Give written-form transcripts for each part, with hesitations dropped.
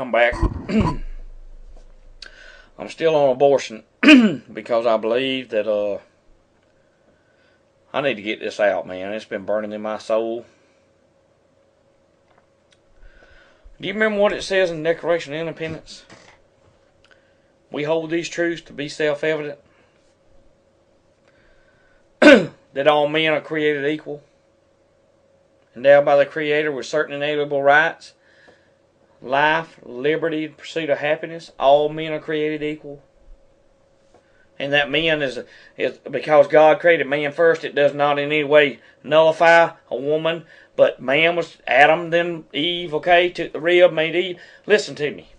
I'm back. I'm still on abortion because I believe that I need to get this out, man. It's been burning in my soul. Do you remember what it says in the Declaration of Independence? We hold these truths to be self-evident. That all men are created equal, endowed by the Creator with certain inalienable rights, life, liberty, and pursuit of happiness. All men are created equal. And that man is because God created man first, it does not in any way nullify a woman. But man was Adam, then Eve, okay? Took the rib, made Eve. Listen to me.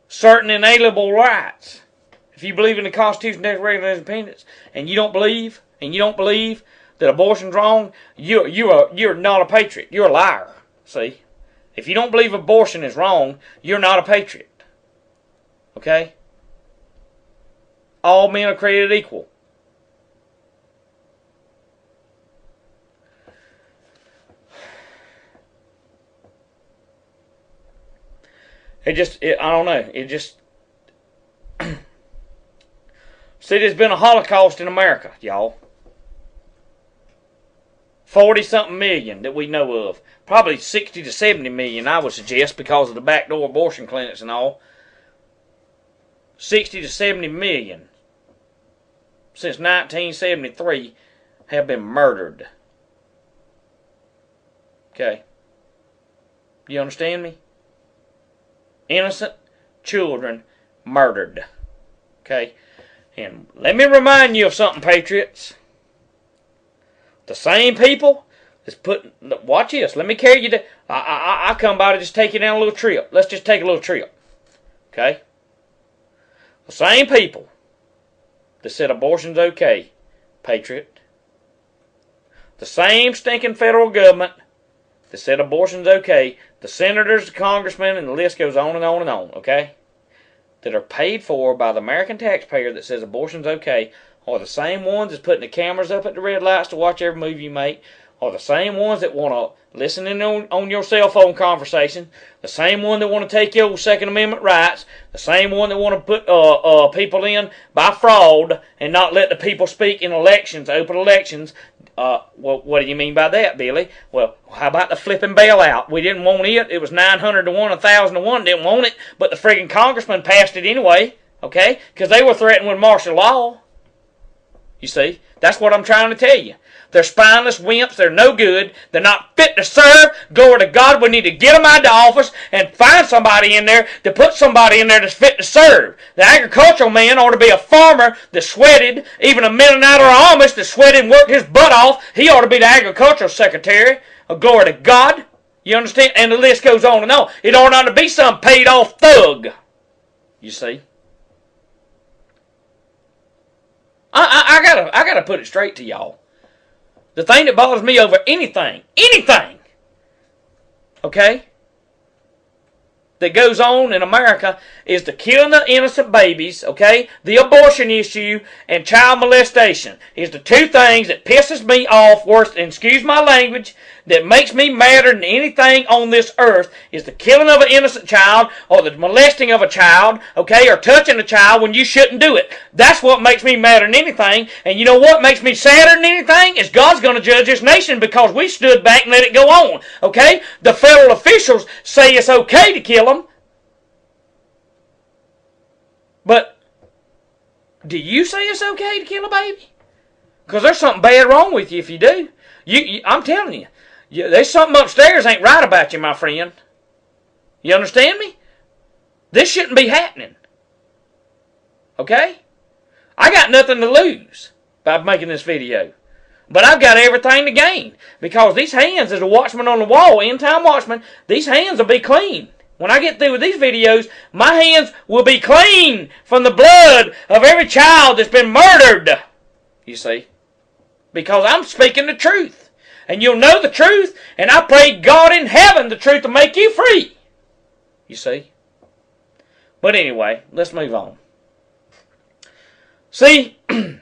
Certain inalienable rights. If you believe in the Constitution, Declaration of Independence, and you don't believe that abortion's wrong, you're not a patriot. You're a liar. See? If you don't believe abortion is wrong, you're not a patriot. Okay? All men are created equal. I don't know. See, there's been a Holocaust in America, y'all. 40-something million that we know of. Probably 60 to 70 million, I would suggest, because of the backdoor abortion clinics and all. 60 to 70 million since 1973 have been murdered. Okay. You understand me? Innocent children murdered. Okay. And let me remind you of something, patriots. The same people that's putting... Watch this. Let me carry you to... I come by to just take you down a little trip. Let's just take a little trip. Okay? The same people that said abortion's okay, patriot. The same stinking federal government that said abortion's okay. The senators, the congressmen, and the list goes on and on and on, okay? That are paid for by the American taxpayer that says abortion's okay are the same ones that's putting the cameras up at the red lights to watch every move you make, are the same ones that want to listen in on your cell phone conversation, the same one that want to take your Second Amendment rights, the same one that want to put people in by fraud and not let the people speak in elections, open elections. Well, what do you mean by that, Billy? Well, how about the flipping bailout? We didn't want it. It was 900 to 1, 1,000 to 1. Didn't want it, but the friggin' congressman passed it anyway, okay? Because they were threatened with martial law. You see? That's what I'm trying to tell you. They're spineless wimps. They're no good. They're not fit to serve. Glory to God. We need to get them out of the office and find somebody in there to put somebody in there that's fit to serve. The agricultural man ought to be a farmer that sweated. Even a Mennonite or Amish that sweated and worked his butt off. He ought to be the agricultural secretary. Glory to God. You understand? And the list goes on and on. It ought not to be some paid off thug. You see? I gotta put it straight to y'all. The thing that bothers me over anything, okay, that goes on in America is the killing of innocent babies, okay, the abortion issue, and child molestation is the two things that pisses me off worse, and excuse my language, that makes me madder than anything on this earth is the killing of an innocent child or the molesting of a child, okay, or touching a child when you shouldn't do it. That's what makes me madder than anything. And you know what makes me sadder than anything? Is God's going to judge this nation because we stood back and let it go on, okay? The federal officials say it's okay to kill them. But do you say it's okay to kill a baby? Because there's something bad wrong with you if you do. I'm telling you. There's something upstairs ain't right about you, my friend. You understand me? This shouldn't be happening. Okay? I got nothing to lose by making this video. But I've got everything to gain. Because these hands, as a watchman on the wall, end time watchman, these hands will be clean. When I get through with these videos, my hands will be clean from the blood of every child that's been murdered. You see? Because I'm speaking the truth. And you'll know the truth, and I pray God in heaven the truth to make you free. You see? But anyway, let's move on. See, I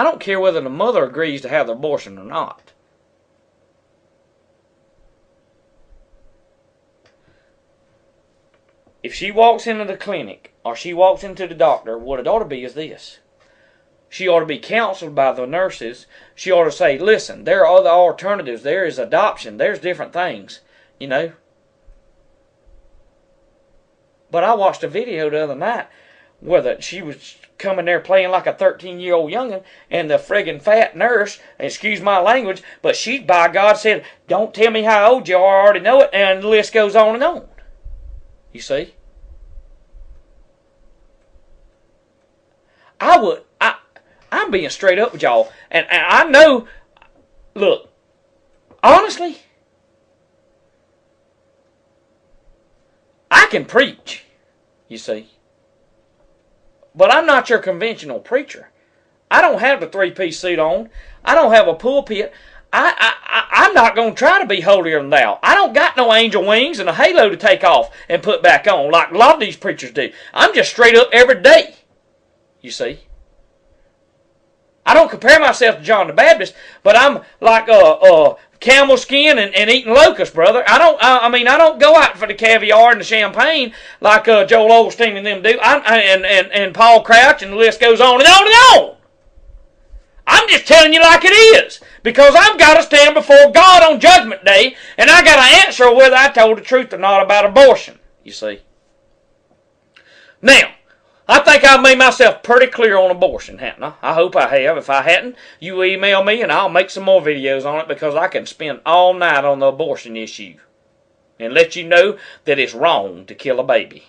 don't care whether the mother agrees to have the abortion or not. if she walks into the clinic or she walks into the doctor, what it ought to be is this. She ought to be counseled by the nurses. She ought to say, listen, there are other alternatives. There is adoption. There's different things, you know. But I watched a video the other night where she was coming there playing like a 13-year-old youngin', and the friggin' fat nurse, excuse my language, but she, by God, said, don't tell me how old you are, I already know it, and the list goes on and on. You see? I'm being straight up with y'all, and I know, look, honestly, I can preach, you see. But I'm not your conventional preacher. I don't have the three-piece suit on. I don't have a pulpit. I'm not going to try to be holier than thou. I don't got no angel wings and a halo to take off and put back on like a lot of these preachers do. I'm just straight up every day, you see. I don't compare myself to John the Baptist, but I'm like camel skin and eating locusts, brother. I don't go out for the caviar and the champagne like Joel Osteen and them do. And Paul Crouch, and the list goes on and on and on. I'm just telling you like it is, because I've got to stand before God on Judgment Day, and I got to answer whether I told the truth or not about abortion. You see. Now, I think I've made myself pretty clear on abortion, haven't I? I hope I have. If I hadn't, you email me and I'll make some more videos on it, because I can spend all night on the abortion issue and let you know that it's wrong to kill a baby.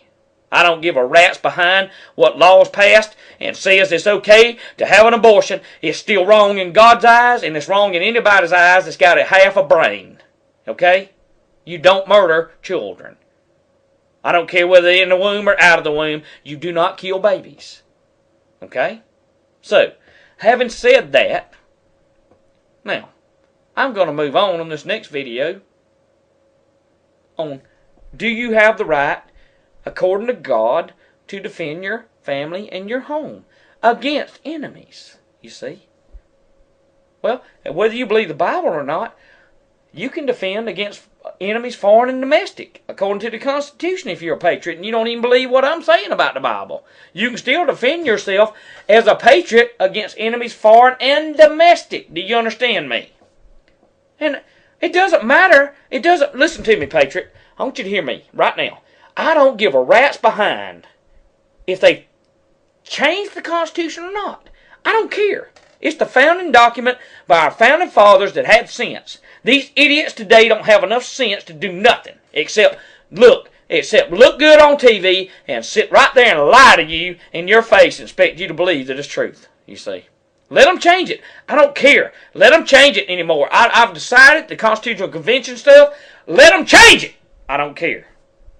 I don't give a rat's behind what laws passed and says it's okay to have an abortion. It's still wrong in God's eyes, and it's wrong in anybody's eyes that's got a half a brain. Okay? You don't murder children. I don't care whether they're in the womb or out of the womb. You do not kill babies. Okay? So, having said that, now, I'm going to move on this next video on, do you have the right, according to God, to defend your family and your home against enemies? You see? Well, whether you believe the Bible or not, you can defend against enemies foreign and domestic, according to the Constitution, if you're a patriot and you don't even believe what I'm saying about the Bible. You can still defend yourself as a patriot against enemies foreign and domestic. Do you understand me? And it doesn't matter. It doesn't. Listen to me, patriot. I want you to hear me right now. I don't give a rat's behind if they change the Constitution or not. I don't care. It's the founding document by our founding fathers that had sense. These idiots today don't have enough sense to do nothing except look good on TV and sit right there and lie to you in your face and expect you to believe that it's truth. You see. Let them change it. I don't care. Let them change it anymore. I've decided the Constitutional Convention stuff. Let them change it. I don't care.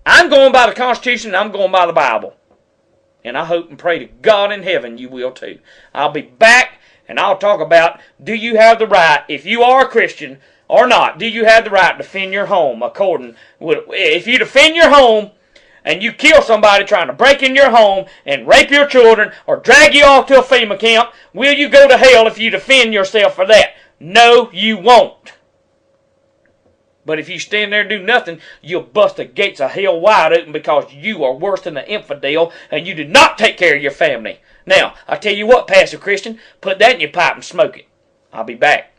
I'm going by the Constitution and I'm going by the Bible. And I hope and pray to God in heaven you will too. I'll be back and I'll talk about, do you have the right, if you are a Christian or not, do you have the right to defend your home if you defend your home and you kill somebody trying to break in your home and rape your children or drag you off to a FEMA camp, will you go to hell if you defend yourself for that? No, you won't. But if you stand there and do nothing, you'll bust the gates of hell wide open, because you are worse than an infidel and you did not take care of your family. Now, I tell you what, Pastor Christian, put that in your pipe and smoke it. I'll be back.